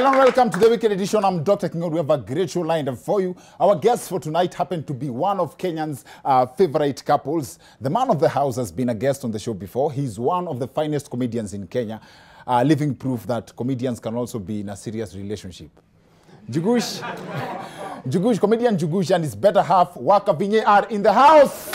Hello and welcome to the weekend edition. I'm Dr. Kingold. We have a great show lined up for you. Our guests for tonight happen to be one of Kenyan's favorite couples. The man of the house has been a guest on the show before. He's one of the finest comedians in Kenya, living proof that comedians can also be in a serious relationship. Jugush, comedian Jugush and his better half, Waka Vinye, are in the house.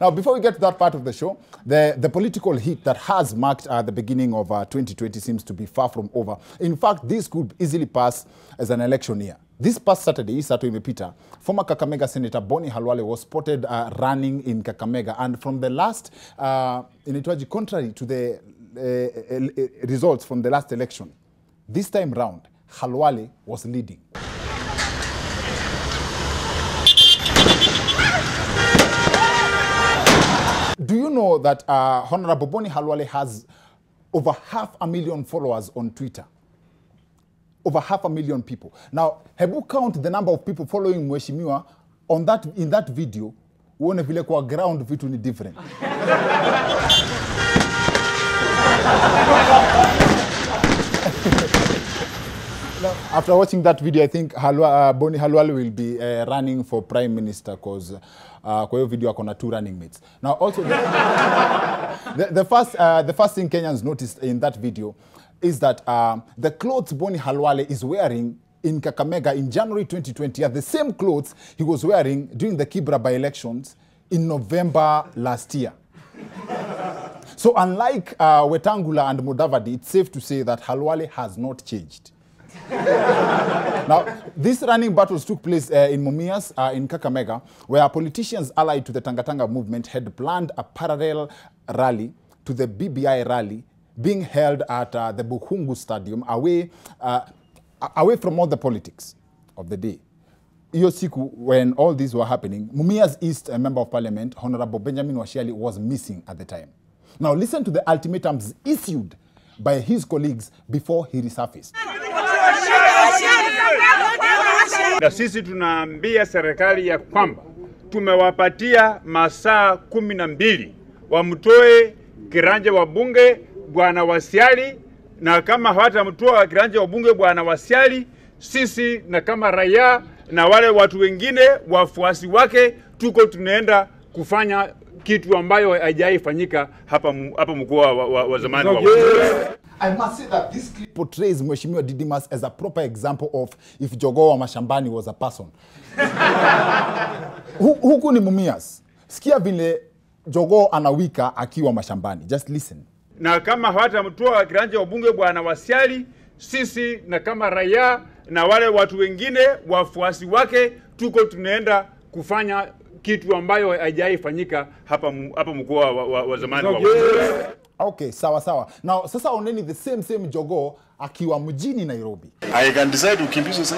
Now, before we get to that part of the show, the political heat that has marked the beginning of 2020 seems to be far from over. In fact, this could easily pass as an election year. This past Saturday, Sato imepita, former Kakamega Senator Boni Halwale was spotted running in Kakamega. And from the last, contrary to the results from the last election, this time round, Halwale was leading. Do you know that Honorable Boni Halwale has over 500,000 followers on Twitter? Over 500,000 people. Now, hebu count the number of people following Mheshimiwa in that video, uone vile kwa ground vitu ni different. Now, after watching that video, I think Boni Halwale will be running for Prime Minister because kwa hiyo video akona 2 running mates. Now, also, the first thing Kenyans noticed in that video is that the clothes Boni Halwale is wearing in Kakamega in January 2020 are the same clothes he was wearing during the Kibra by-elections in November last year. So unlike Wetangula and Mudavadi, it's safe to say that Halwale has not changed. Now, these running battles took place in Mumias, in Kakamega, where politicians allied to the Tangatanga movement had planned a parallel rally to the BBI rally being held at the Bukhungu Stadium, away from all the politics of the day. Iyo siku, when all these were happening, Mumias East, a member of parliament, Honorable Benjamin Washiali, was missing at the time. Now, listen to the ultimatums issued by his colleagues before he resurfaced. Na sisi tunaambia serikali ya kwamba tumewapatia masaa 12 wamtoe kiranja wa bunge Bwana Wasiali, na kama hawatamtoa kiranja wa bunge Bwana Wasiali, sisi na kama raia na wale watu wengine wafuasi wake tuko tunaenda kufanya kitu ambayo haijaifanyika hapa mkoa wa zamani wa I must say that this clip portrays Mheshimiwa Didimas as a proper example of if Jogoo wa Mashambani was a person. Huku ni Mumias. Sikia vile Jogoo anawika akiwa mashambani. Just listen. Na kama hawatamtoa kiranja wa bunge Bwana Wasiali, sisi na kama raia na wale watu wengine wafuasi wake tuko tunaenda kufanya kitu ambayo haijaifanyika hapa mkoa wa zamani wa Okay, sawa. Now, sasa oneni the same Jogoo akiwa mjini Nairobi. I can decide to keep you sasa.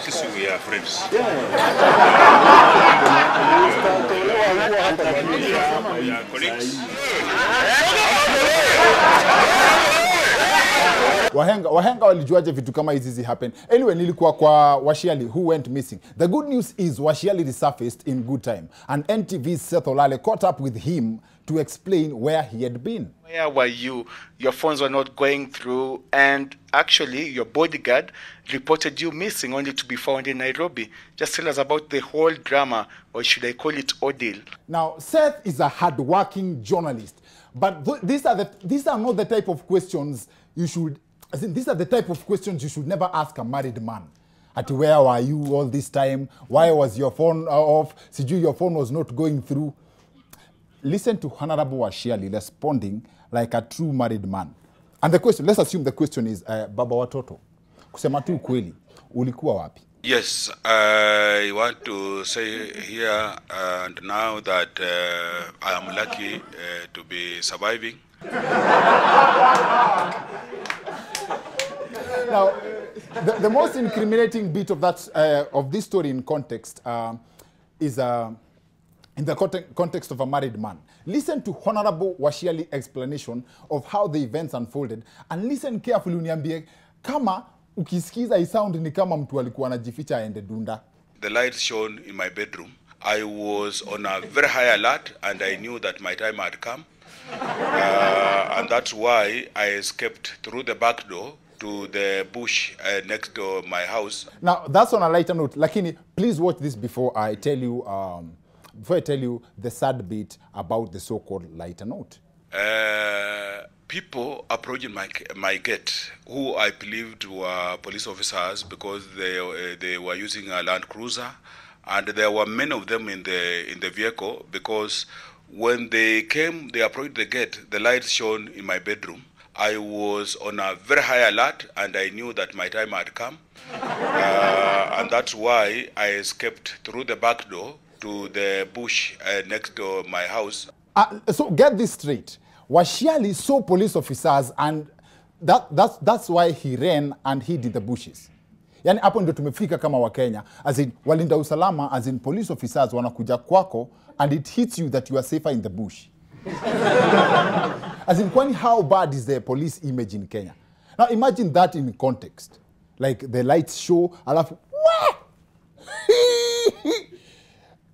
Sisi we are friends. Yeah, colleagues. Wahenga walijuaje vitu kama hizi happen. Anyway, nilikuwa kwa Washiali who went missing. The good news is Washiali resurfaced in good time. And NTV's Seth Olale caught up with him to explain where he had been. Where were you? Your phones were not going through, and actually your bodyguard reported you missing only to be found in Nairobi. Just tell us about the whole drama, or should I call it ordeal? Now, Seth is a hard-working journalist, but these are not the type of questions you should... these are the type of questions you should never ask a married man. At where were you all this time? Why was your phone off? Siju, your phone was not going through. Listen to Honorable Washiali responding like a true married man. And the question, let's assume the question is, Baba Watoto, kusema tu kweli, ulikuwa wapi? Yes, I want to say here and now that I am lucky to be surviving. Now, the most incriminating bit of that of this story in context is in the context of a married man. Listen to Honorable Washiali's explanation of how the events unfolded, and listen carefully uniambie kama ukisikiza sound ni kama mtu alikuwa anajificha aende dunda. the lights shone in my bedroom, I was on a very high alert, and I knew that my time had come. And that's why I escaped through the back door to the bush next to my house. Now, that's on a lighter note. Lakini, please watch this before I tell you the sad bit about the so-called lighter note. People approaching my gate, who I believed were police officers, because they were using a Land Cruiser, and there were many of them in the vehicle, because when they came, they approached the gate, the lights shone in my bedroom. I was on a very high alert, and I knew that my time had come. And that's why I escaped through the back door to the bush next to my house. So get this straight. Washiali saw police officers, and that's why he ran and hid in the bushes. Yani hapo ndio tumefika kama wa Kenya, as in walinda usalama, as in police officers wanakuja kwako, and it hits you that you are safer in the bush. As in, kwani how bad is the police image in Kenya? Now imagine that in context. Like the lights show, alafu,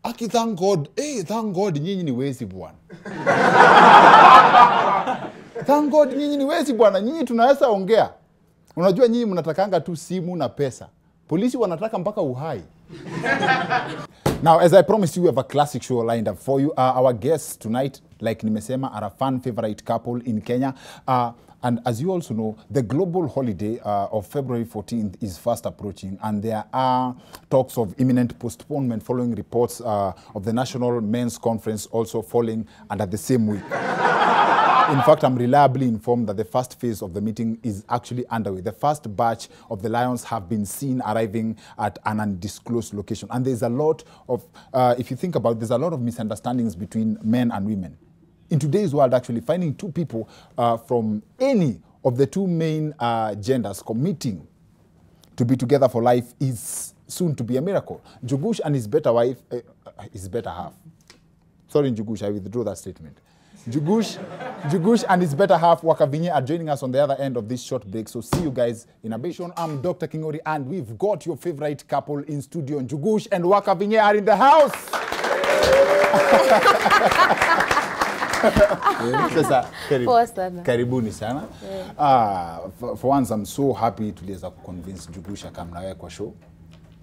Aki, thank God, thank God nyinyi ni wezi bwana. Thank God nyinyi ni wezi bwana, nyinyi tunaweza ongea. Unajua nyinyi mnatakanga tu simu na pesa. Polisi wanataka mpaka uhai. Now, as I promised you, we have a classic show lined up for you. Our guests tonight, like nimesema, are a fan favorite couple in Kenya. And as you also know, the global holiday of February 14th is fast approaching, and there are talks of imminent postponement following reports of the National Men's Conference also falling under the same week. In fact, I'm reliably informed that the first phase of the meeting is actually underway. The first batch of the Lions have been seen arriving at an undisclosed location. And there's a lot of, if you think about it, there's a lot of misunderstandings between men and women. In today's world, actually, finding two people from any of the two main genders committing to be together for life is soon to be a miracle. Njugush and his better wife, his better half. Sorry, Njugush, I withdraw that statement. Njugush and his better half, Wakavinye, are joining us on the other end of this short break. So see you guys in a bit. I'm Dr. Kingori, and we've got your favorite couple in studio. Njugush and Wakavinye are in the house. Sasa, karibuni sana. For once, I'm so happy tuliweza convince Njugush kama nawe kwa show.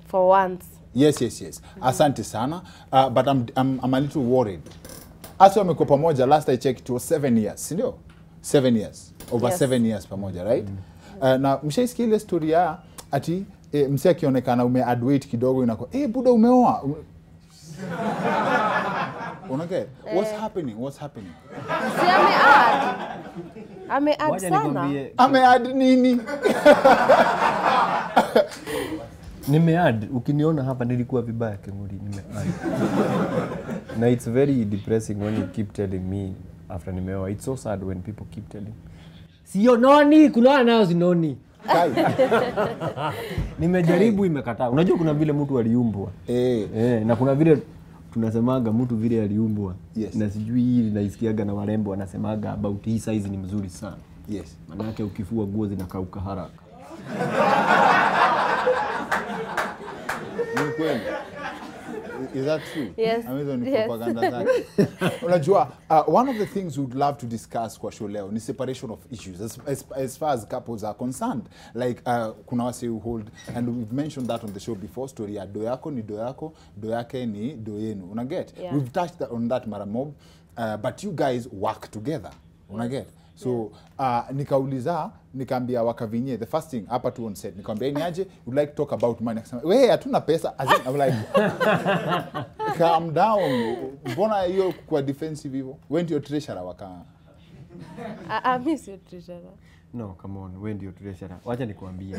For once. Yes. Asante sana. But I'm a little worried. Asa wamekuwa pamoja, last I checked, it was 7 years, sindio? 7 years. Over 7 years pamoja, right? Na mshaisikia ile story ya ati msee akionekana ume-add weight kidogo inakuwa, buda umeoa. Unaget? What's happening? Si ame-add sana. Ame-add nini? Nimeadd, ukiniona hapa nilikuwa vibaya Kingori, nimeadd. Na it's very depressing when you keep telling me after nimeoa. It's so sad when people keep telling. Sio noni, kuna nao zinoni. Nimejaribu imekataa. Unajua kuna vile mtu aliumbwa. Na kuna vile tunasemaga mtu vile aliumbwa. Yes. Na sijui hili naisikiaga na warembo wanasemaga about hii size ni mzuri sana. Yes. Manake ukifua nguo zinakauka haraka. Is that true? Yes. Propaganda zake. Unajua, one of the things we would love to discuss kwa show leo ni separation of issues as far as couples are concerned. Like kuna wase who hold, and we've mentioned that on the show before, story ya do yako ni do yako, do yake ni do yenu. Unaget? Yeah. We've touched on that mara mob, but you guys work together. Unaget? So nikaambia Wakavinye, the first thing hapa tu on set, nikamwambia ni aje, you'd like to talk about money. Akasema wewe hatuna pesa. As in, I'm like, calm down. Mbona hiyo kwa defensive hivyo? When your treasurer waka. I miss your treasurer. No, come on, when your treasurer. Wacha nikuambie.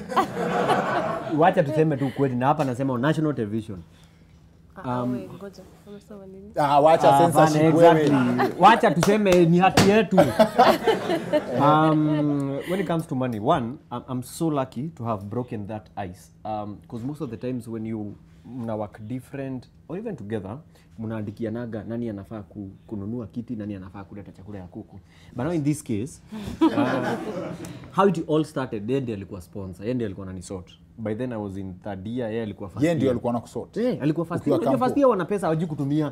Wacha tuseme tu kweli, na hapa nasema on national television. Ngoja. Umesema nini? Wacha censorship wewe. Wacha tuseme ni haki yetu. When it comes to money, one, I'm so lucky to have broken that ice. Because most of the times when you work different, or even together mnaandikianaga nani anafaa kununua kiti, nani anafaa kuleta chakula ya kuku. But now in this case how it all started, yeye ndiye alikuwa sponsor, yeye ndiye alikuwa ananisort. By then I was in third year, yeye alikuwa first year. Yeye ndiye alikuwa anakusort. Alikuwa first year. Alikuwa first year, wana pesa hawajui kutumia.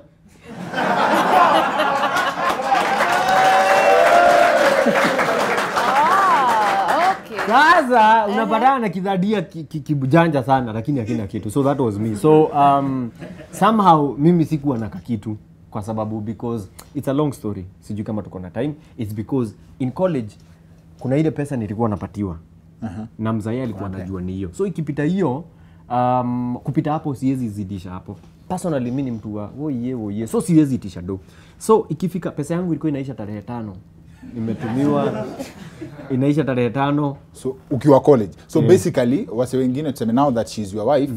Sasa unapatana na kidhadia kibujanja sana lakini hakina kitu. So that was me. So somehow mimi sikuwa na kitu kwa sababu because it's a long story. Sijui kama tuko na time. It's because in college kuna ile pesa nilikuwa napatiwa. Na mzee alikuwa anajua ni hiyo. So ikipita hiyo kupita hapo siwezi zidisha hapo. Personally mimi ni mtu wa oye. So siwezi itisha do. So ikifika pesa yangu ilikuwa inaisha tarehe 5. Nimetumiwa inaisha tarehe 5. So ukiwa college. So basically wase wengine tuseme now that she's your wife,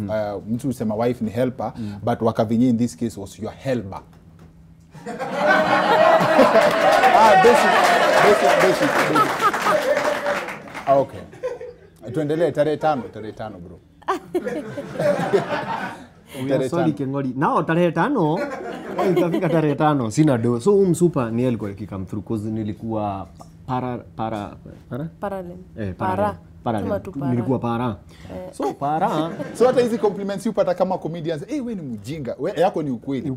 mtu usema wife ni helper, but Wakavinyi in this case was your helper. Basic. Okay. Tuendelee tarehe 5 bro. Sorry Kengori. Nao tarehe 5 ikafika tarehe 5 sina do. So msupa ni alikuwa come through cause nilikuwa Parallel. Nilikuwa para. So para. So hata hizi compliments upata kama comedians, wewe ni mjinga. Wewe yako ni ukweli.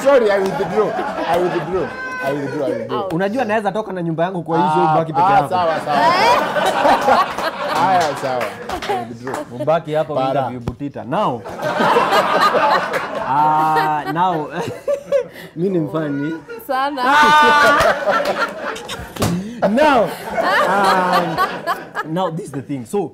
Sorry, I withdraw. Unajua naweza toka na nyumba yangu kwa hiyo ibaki peke yako. Sawa. Haya sawa. Mbaki hapa interview Butita. Now. Now mimi ni mfani sana. Now this is the thing. So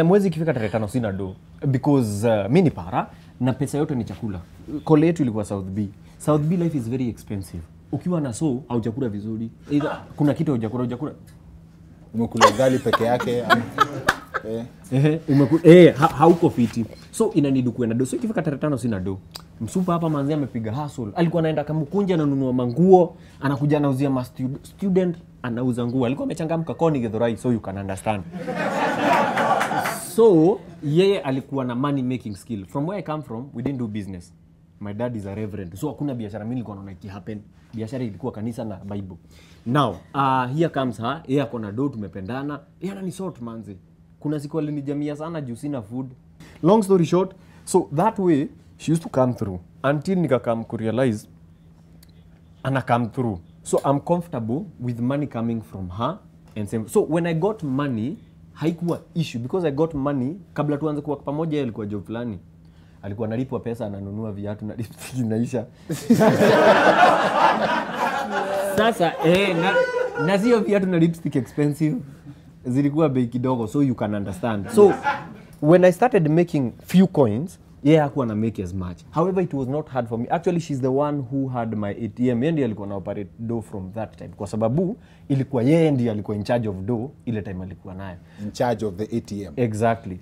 mwezi ikifika tarehe 5 sina do because mimi ni para na pesa yote ni chakula. Kole yetu ilikuwa South B. South B life is very expensive. Ukiwa na au chakula vizuri. Either kuna kitu hujakula. Umekula ugali peke yake. Hauko fiti. So inanidu kuenda do. So ikifika tarehe 5 sina do. Msupa hapa manzi amepiga hustle. Alikuwa anaenda Kamukunja ananunua manguo, anakuja anauzia student, anauza nguo. Alikuwa amechangamka Koni Githurai, so you can understand. So yeye alikuwa na money making skill. From where I come from, we didn't do business. My dad is a reverend. So hakuna biashara mimi nilikuwa naona ikihappen. Biashara ilikuwa kanisa na Bible. Now, here comes her. Yeye ako na do, tumependana. Yeye ananisort manzi. Kuna siku alinijamia sana juu sina food. Long story short, so that way she used to come through until nikakam ku realize ana come through. So I'm comfortable with money coming from her and same. So when I got money haikuwa issue because I got money kabla tuanze kuwa pamoja. Yeye alikuwa job fulani. Alikuwa analipwa pesa ananunua viatu na lipstick inaisha. Sasa na sio viatu na lipstick expensive. Zilikuwa bei kidogo, so you can understand. So when I started making few coins, hakuwa na make as much. However, it was not hard for me. Actually, she's the one who had my ATM. Yeye ndiye alikuwa na operate do from that time. Kwa sababu ilikuwa yeye ndiye alikuwa in charge of do ile time alikuwa nayo. In charge of the ATM. Exactly.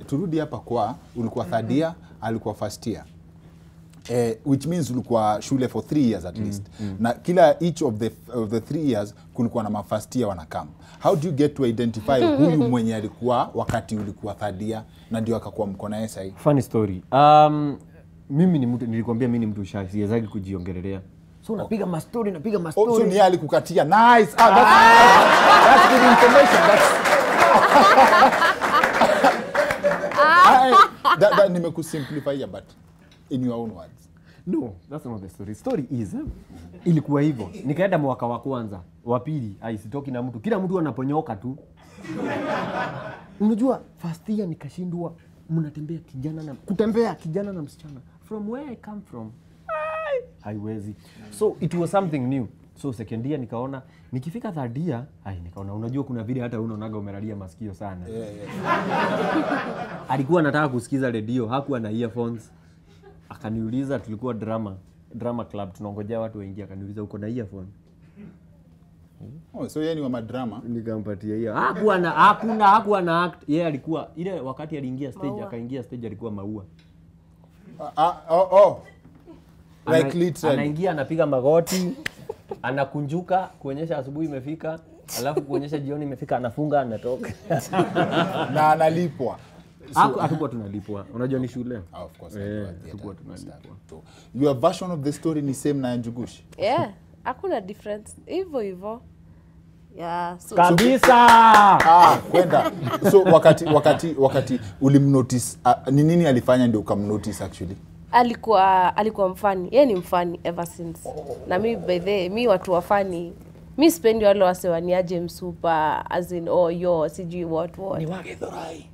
Turudi hapa kwa ulikuwa third year, alikuwa first year. Which means ulikuwa shule for 3 years at least. Na kila each of the 3 years kulikuwa na first year wanakam. How do you get to identify huyu mwenye alikuwa wakati ulikuwa third year na ndio akakuwa mko naye sasa? Funny story. Mimi ni mtu nilikwambia mimi ni mtu shy, siwezi kujiongelelea. So napiga story. So ni alikukatia. Nice. That's good information. That nimekusimplify but in your own words. No, that's not the story. Story is ilikuwa hivyo. Nikaenda mwaka wa kwanza, wa pili, sitoki na mtu. Kila mtu anaponyoka tu. Unajua first year nikashindwa mnatembea kijana na msichana. From where I come from. Haiwezi. So it was something new. So second year nikaona nikifika third year, nikaona unajua kuna vile hata unaonaga umelalia masikio sana. Alikuwa anataka kusikiza radio, hakuwa na earphones. Akaniuliza, tulikuwa drama club tunangojea watu waingie, akaniuliza uko na earphone? So yeye ni wa madrama. Nikampatia hiyo. Hakuwa na act. Yeye alikuwa ile wakati aliingia stage, akaingia stage alikuwa maua. Like literally. Anaingia anapiga magoti, anakunjuka kuonyesha asubuhi imefika, alafu kuonyesha jioni imefika, anafunga anatoka. Na analipwa. hatukuwa tunalipwa. Unajua ni shule. Of course. Hatukuwa tunalipwa. So, your version of the story ni same na Njugush? Yeah, hakuna difference. Hivyo. Yeah, so Kabisa. Kwenda. So wakati ulimnotice ni nini alifanya ndio ukamnotice actually? alikuwa mfani. Yeye ni mfani ever since. Na mimi by the mi watu wafani. Mi spendi wale wasewaniaje msupa as in yo sijui what. Ni wage Thorai.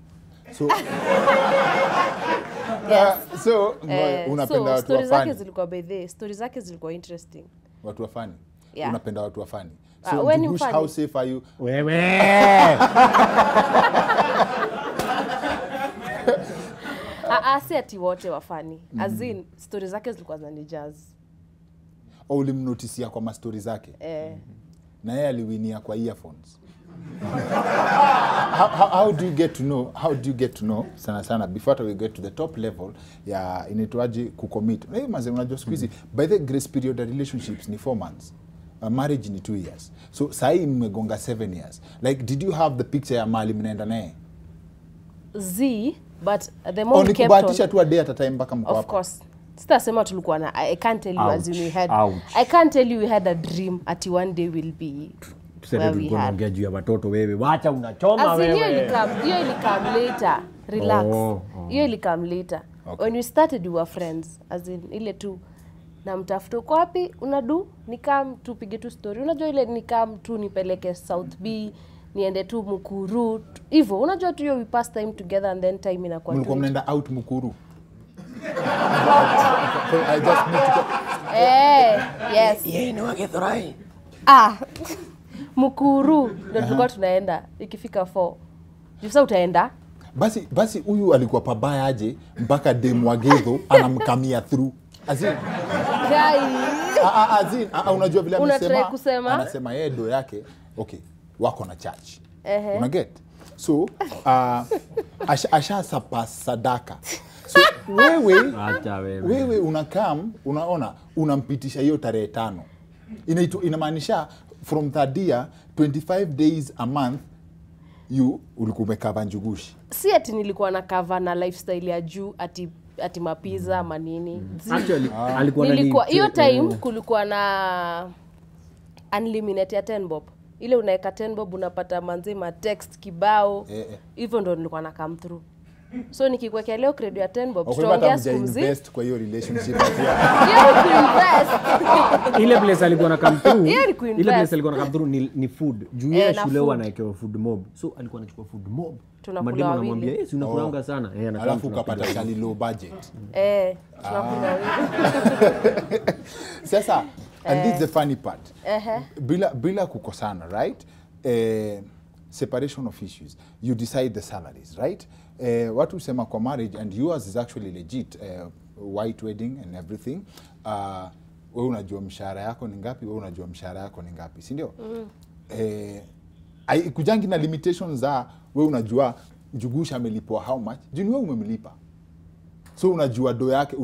So unapenda watu stories zake wafani. zilikuwa by the stories zake zilikuwa interesting. Watu wafani. Yeah. Unapenda watu wafani. So when Njugush, mfani. how safe are you? Wewe. Si ati wote wafani. As in stories zake zilikuwa za jazz. Au ulimnotisia kwa mastori zake? Na yeye aliwinia kwa earphones. How do you get to know sana before we get to the top level ya inaitwaje kucommit. Na hiyo unajua siku hizi by the grace period of relationships ni 4 months. Marriage ni 2 years. So sahi mmegonga 7 years. Like did you have the picture ya mali mnaenda naye? But the more we kept on. Kubahatisha tu a day at a time mpaka mko Of hapa. course. Sitasema tulikuwa na I can't tell you as in we had. Ouch. I can't tell you we had a dream at one day will be Tuseme tulikuwa tunaongea juu ya watoto wewe. Wacha unachoma as in wewe. hiyo ilikam later. Relax. Oh. Hiyo ilikam later. Okay. When we started we were friends as in ile tu na mtafuta uko wapi unadu nikam tupige tu story. Unajua ile nikam tu nipeleke South B niende tu Mukuru hivyo. Unajua tu we pass time together and then time inakuwa Mlikuwa tu. mnaenda out Mukuru. So I just need to Yes. Yeye ni wage Thorai. Mukuru ndio tulikuwa tunaenda ikifika 4. Sasa utaenda? Basi huyu alikuwa pabaya aje mpaka dem Wagetho anamkamia through. Azin. Unajua vile amesema anasema yeye do yake wako na church. Una get? So asha sadaka. So wewe unakam unaona unampitisha hiyo tarehe 5. Inamaanisha from that year 25 days a month you ulikuwa umekava Njugush. Si ati nilikuwa na cover na lifestyle ya juu ati mapiza manini. Actually alikuwa nilikuwa hiyo time kulikuwa na unlimited ya 10 bob. Ile unaweka 10 bob unapata manzima text kibao. Hivyo ndo nilikuwa na come through. So nikikwekea leo credit ya 10 bob tutaongea siku mzima. Invest kwa hiyo relationship. Ile place alikuwa na come through. Ile place alikuwa na come through ni food. Juu ya shule wanaekewa food mob. So alikuwa anachukua food mob. Tunakula wawili. Anamwambia, si unakulanga sana. Alafu ukapata chali low budget. Tunakula wawili. Sasa and this is the funny part. Bila kukosana, right? Separation of issues. You decide the salaries, right? Watu usema kwa marriage and yours is actually legit, white wedding and everything. Wewe unajua mshahara yako ni ngapi, wewe unajua mshahara yako ni ngapi, si ndio? Kujangi na limitations za wewe unajua Njugush amelipwa how much, juu wewe umemlipa. So unajua do yake,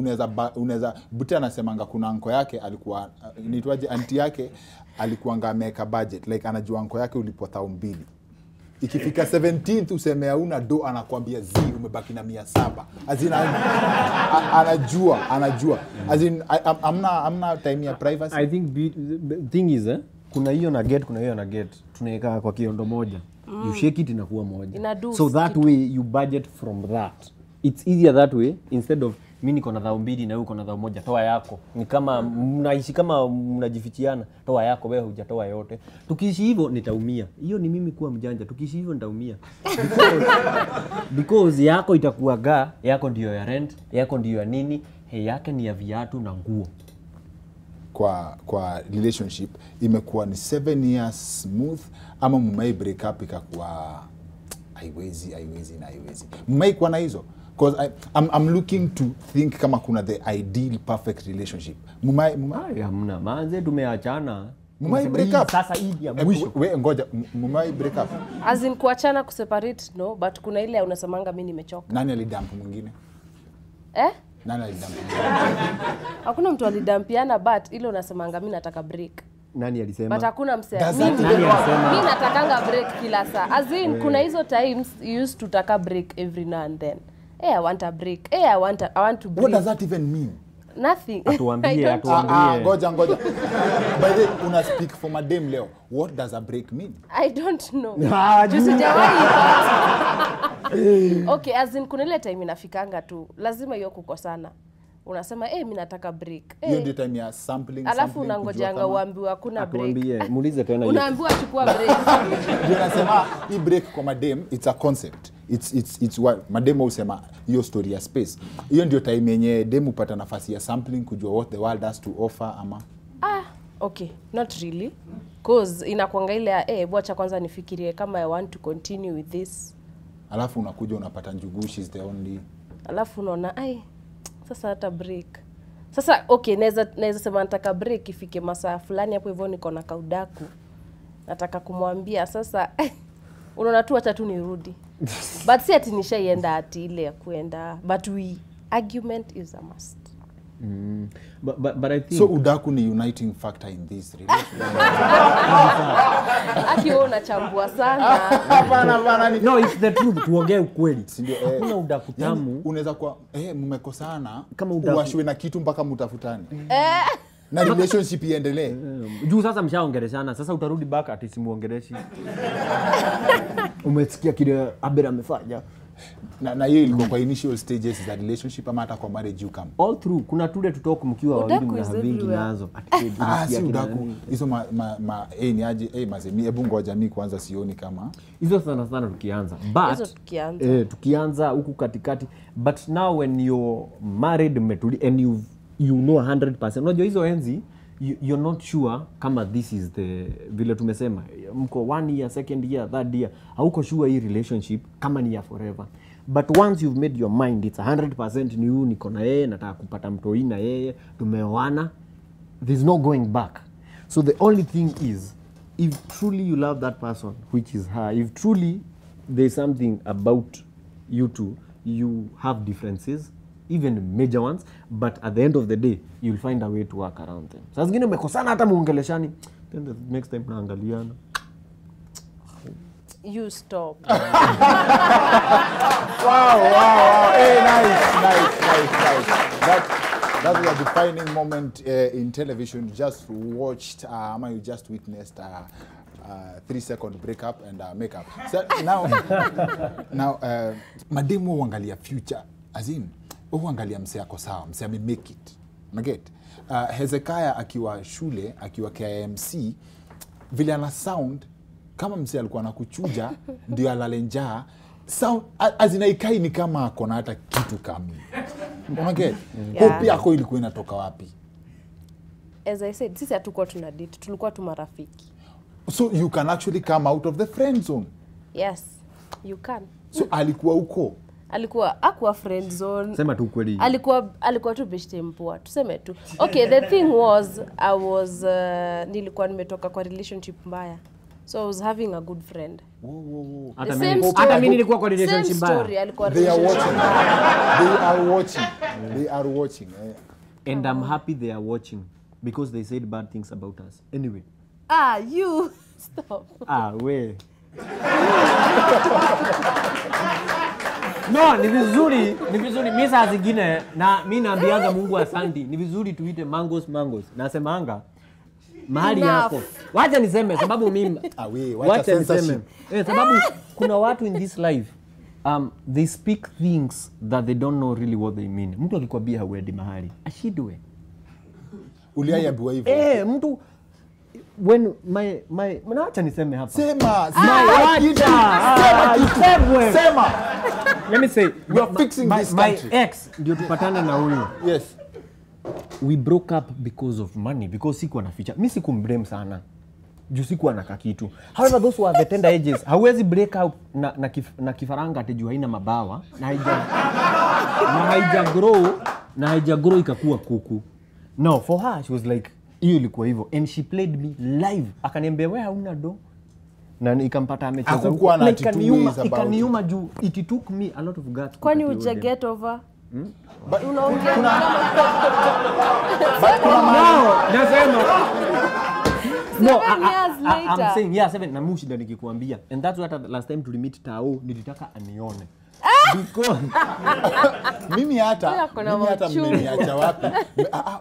unaweza Buti anasemanga kuna anko yake alikuwa niitwaje auntie yake alikuwa ameweka budget, like anajua anko yake ulipwa 2,000. Ikifika 17th useme hauna do, anakuambia umebaki na 700. As in anajua. As in amna time ya privacy. I think the thing is kuna hiyo na get, tunaweka kwa kiondo moja. You shake it inakuwa moja. So that way you budget from that. It's easier that way instead of mimi niko na 200 na wewe uko na 100, toa yako. Ni kama mnaishi kama mnajifichiana, toa yako wewe hujatoa yote. Tukiishi hivyo nitaumia. Hiyo ni mimi kuwa mjanja. Tukiishi hivyo nitaumia. Because yako itakuwa yako ndio ya rent, yako ndio ya nini, yake ni ya viatu na nguo. Kwa relationship imekuwa ni 7 years smooth ama mmai break up ikakuwa haiwezi. Mmai kwa na hizo? Because I'm looking to think kama kuna the ideal perfect relationship. Hamna. Manze tumeachana. Mmai break up. Sasa hii ya mwisho. Wewe ngoja, mmai break up. As in kuachana kuseparate no, but kuna ile unasemanga mimi nimechoka. Nani alidump mwingine? Nani alidump? Hakuna mtu alidampiana but ile unasemanga mimi nataka break. Nani alisema? But hakuna msema. Nani alisema? Mimi natakanga break kila saa. As in kuna hizo times you used to taka break every now and then. I want a break. I want to break. What does that even mean? Nothing. Atuambie, I don't- Ngoja. By the way, una speak for madam leo. What does a break mean? I don't know. Ah, Juu sijawahi. Okay, as in kuna ile time inafikanga tu. Lazima hiyo kukosana. Unasema mimi nataka break. Hiyo ndio time ya sampling. Alafu unangojanga uambiwa hakuna break. Atuambie, muulize tena hiyo. Unaambiwa chukua break. Ndio nasema hii break kwa madam it's a concept. It's what madam usema hiyo story ya space. Hiyo ndio time yenye dem upata nafasi ya sampling kujua what the world has to offer ama Okay, not really. Cause inakuanga ile wacha kwanza nifikirie kama I want to continue with this. alafu unakuja unapata Njugu she's the only. Alafu unaona sasa hata break. Sasa okay, naweza sema nataka break ifike masaa fulani hapo hivyo niko na kaudaku. Nataka kumwambia sasa unaona tu acha tu nirudi. But si ati nishaienda ati ile ya kuenda, but argument is a must. But I think So udaku ni uniting factor in this relationship. Akiwa unachambua sana. Hapana ni no, it's the truth. Tuongee ukweli. ndio Hakuna udaku tamu. Unaweza kuwa mmekosana Kama udaku. uwashwe na kitu mpaka mtafutane. Na relationship iendelee. Juu sasa mshaongeleshana, sasa utarudi back ati simuongeleshi. Umesikia kile Abel amefanya. Na hiyo ilikuwa kwa initial stages za relationship ama hata kwa marriage you come. All through kuna tule tutoka mkiwa wawili Udaku is mnavingi everywhere. nazo. Si udaku. Hizo ni aje mazemi hebu ngoja mimi kwanza sioni kama. Hizo sana tukianza. Hizo But tukianza. tukianza huku katikati, but now when you're married metuli and you know 100%. Unajua hizo enzi you're not sure kama this is the vile tumesema mko 1 year, 2nd year, 3rd year, hauko sure hii relationship kama ni ya forever. But once you've made your mind it's 100% ni huyu niko na yeye, nataka kupata mtoi na yeye, tumeoana, there's no going back. So the only thing is, if truly you love that person, which is her, if truly there's something about you two, you have differences, even major ones, but at the end of the day you'll find a way to work around them. Sasa zingine mmekosana hata muongeleshani, then the next time naangaliana. You stop. Wow. Hey, nice. That was a defining moment in television. You just watched, you just witnessed a 3-second breakup and makeup. So now, mademu uangalia future, as in, uangalia mse yako sawa, mse ame make it. Unaget? Hezekiah akiwa shule, akiwa KMC, vile ana sound, kama mse alikuwa anakuchuja ndio alale njaa, sound azinaikai ni kama akona hata kitu kami. Unaget? Hope yako ilikuwa inatoka wapi? As I said, sisi hatukuwa tuna date, tulikuwa tu marafiki. So you can actually come out of the friend zone. Yes, you can. So alikuwa huko. Hakuwa friend zone. Sema tu kweli. Alikuwa tu beshte mpoa. Tuseme tu. Okay, the thing was nilikuwa nimetoka kwa relationship mbaya. So I was having a good friend. Hata mimi nilikuwa kwa relationship mbaya. Same story, alikuwa They are relationship watching. They are watching. And I'm happy they are watching because they said bad things about us. Anyway. You stop. We. No, ni vizuri mimi saa zingine na mimi naambianga Mungu asante. Ni vizuri tuite mangos. Nasemanga mahali yako. Wacha niseme sababu mimi wacha niseme. Sababu kuna watu in this life they speak things that they don't know really what they mean. Mtu akikwambia hauendi mahali, ashidwe. Uliayabiwa hivyo. Mtu when acha niseme hapa. Sema. Let me say, you are fixing this country. My ex ndio tupatana na huyo. Yes. We broke up because of money, because sikuwa naficha. Mimi sikumblame sana. Juu sikuwa na kakitu. However, those were the tender ages. Hauwezi break out na kifaranga ati juu haina mabawa na haija grow ikakuwa kuku. No, for her she was like hiyo ilikuwa hivyo, and she played me live. Akaniambia wewe hauna do. Na nikampata amecheza huko. Ikaniuma juu it took me a lot of guts. Kwani uja get over? Unaongea nasema no, 7 years later. I'm saying 7 na mushi ndio nikikwambia. And that's what last time to meet Tao nilitaka anione. Because Mimi hata kuna mauchungu. mmeniacha wapi?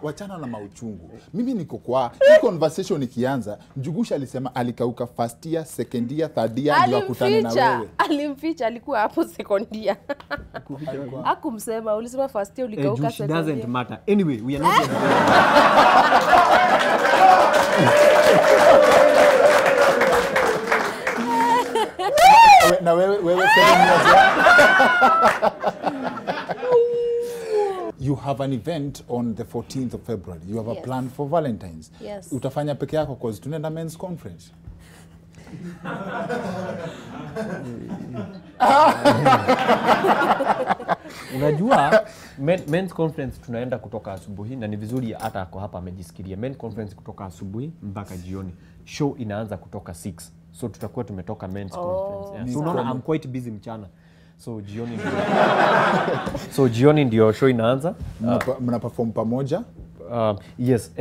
Wachana na mauchungu. Mimi niko kwa hii conversation ikianza, Njugusha alisema alikauka first year, second year, third year ndio akutane na wewe. Alimficha, alikuwa hapo second year. Hakumsema, ulisema first year ulikauka second year. doesn't matter. Anyway, we are not Na wewe 7 years. You have an event on the 14th of February. You have a plan for Valentine's. Yes. Utafanya peke yako cause tunaenda men's conference. Unajua men's conference tunaenda kutoka asubuhi na ni vizuri hata ako hapa amejisikilia. Men's conference kutoka asubuhi mpaka jioni. Show inaanza kutoka 6. So tutakuwa tumetoka men's conference. Yeah. So unaona I'm quite busy mchana. So jioni ndio show inaanza. Mna perform pamoja? Yes,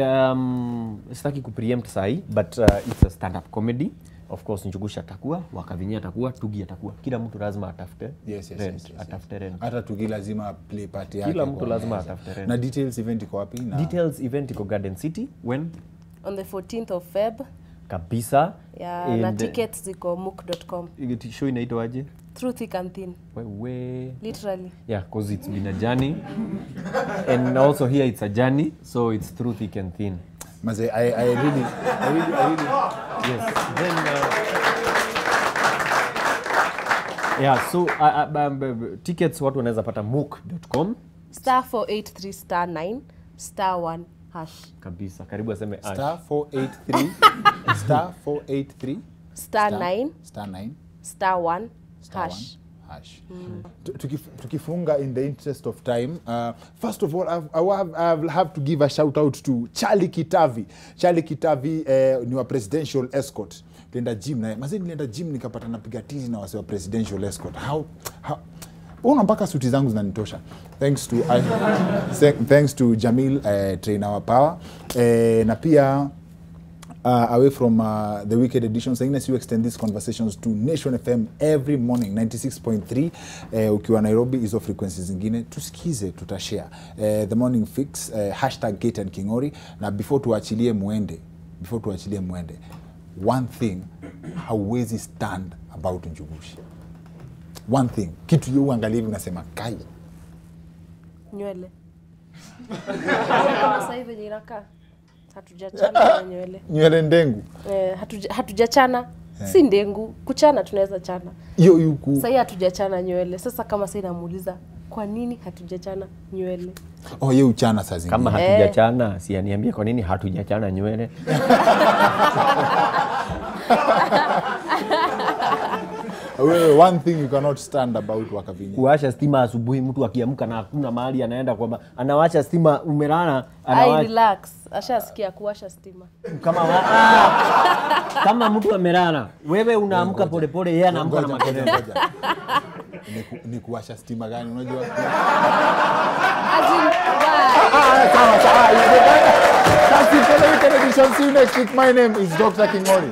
sitaki kupreempt sahi but it's a stand up comedy. Of course Njugusha atakuwa, Wakavinya atakuwa, Tugi atakuwa. Kila mtu lazima atafute. Yes. Atafute rent. Hata Tugi lazima play part yake. Kila mtu lazima atafute rent. Na details event iko wapi? Details event iko Garden City when On the 14th of Feb. kabisa. Yeah, na tickets ziko mook.com. Show inaitwa aje? Through thick and thin. Wewe. Literally. Yeah, because it's been a journey. And also here it's a journey, so it's through thick and thin. Maze, I really Yes. Then yeah, so tickets watu wanaweza pata mook.com *483 *9 *1 hash. kabisa. Karibu aseme hash. *483 *483 *9 *1 hash. Tukifunga in the interest of time, first of all I have to give a shout out to Charlie Kitavi. Charlie Kitavi ni wa presidential escort. Tuenda gym na mazeni, nilienda gym nikapata napiga tizi na wase wa presidential escort. How una mpaka suti zangu zinanitosha. Thanks to Jamil, trainer wa Power, na pia away from the weekend edition, saying as you extend these conversations to Nation FM every morning 96.3, ukiwa Nairobi hizo frequencies zingine tusikize, tutashare the morning fix, #Gate and Kingori. Na before tuachilie muende, one thing hauwezi stand about Njugushi. One thing, kitu yeye uangalie hivi unasema kai Nywele. Kama sasa hivi inakaa hatujachana nywele. Nywele ndengu. Hatujachana. Si ndengu, kuchana tunaweza chana. Hiyo yuko. Sasa hatujachana nywele. Sasa kama sasa namuuliza kwa nini hatujachana nywele? Yeye uchana saa zingine. Kama hatujachana, si aniambie kwa nini hatujachana nywele. One thing you cannot stand about Wakavinya. Kuwasha stima asubuhi, mtu akiamka na hakuna mahali anaenda kwamba anawasha stima, umelala I relax. Ashasikia kuwasha stima. Kama mtu amelala, wewe unaamka polepole, yeye anaamka na makelele. Ni kuwasha stima gani unajua? That's it for the television. See you next week. My name is Dr. Kingori.